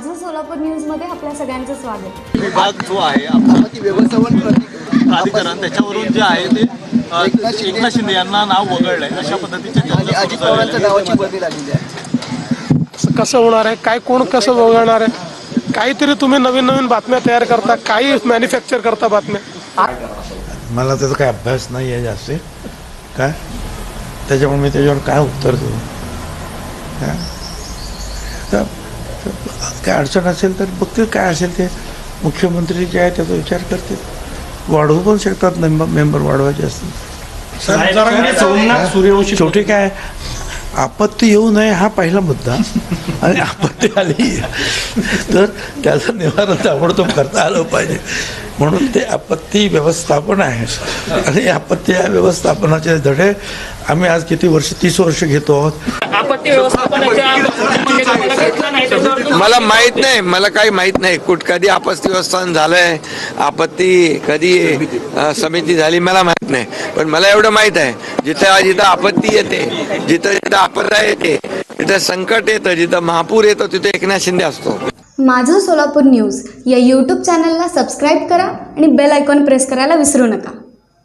माझं सोलापूर न्यूजमध्ये आपल्या सगळ्यांचं स्वागत. विभाग जो आहे आपत्ती व्यवस्थापन प्राधिकरण त्याच्यावरून जे आहे ते एकनाथ शिंदे यांना नाव वगळलंय अशा पद्धतीच्या चर्चा अजित पवारांच्या नावाची बदली लागलेली आहे. असं कसं होणार आहे, काय कोण कसं वगळणार आहे? काहीतरी तुम्ही नवीन नवीन बातम्या तयार करता, काही मॅन्युफॅक्चर करता बातम्या. मला त्याचा काय अभ्यास नाही आहे जास्त काय, त्याच्यामुळे मी त्याच्यावर काय उत्तर देऊ. काय अडचण असेल तर बघतील, काय असेल ते मुख्यमंत्री जे आहे त्याचा विचार करतील. वाढवू पण शकतात, मेंबर वाढवायचे असतील. शेवटी काय आपत्ती येऊ नये हा पहिला मुद्दा, आणि आपत्ती आली तर त्याचं निवारण ताबडतोब करता आलं पाहिजे. म्हणून ते आपत्ती व्यवस्थापन आहे, आणि आपत्ती या व्यवस्थापनाचे धडे आम्ही आज किती वर्ष, 30 वर्ष घेतो आहोत. आपत्ती व्यवस्थापनाच्या मला माहित नाही, मला काही माहित नाही कधी आपत्ती व्यवस्थापन झालंय, आपत्ती कधी समिती झाली मला माहित नाही. पण मला एवढं माहित आहे, जिथं जिथं आपत्ती येते, जिथं जिथं आपदा येते, जिथं संकट येतं, जिथं महापूर येतो, तिथे एकनाथ शिंदे असतो. माझं सोलापूर न्यूज या यूट्यूब चॅनलला सबस्क्राईब करा आणि बेल आयकॉन प्रेस करायला विसरू नका.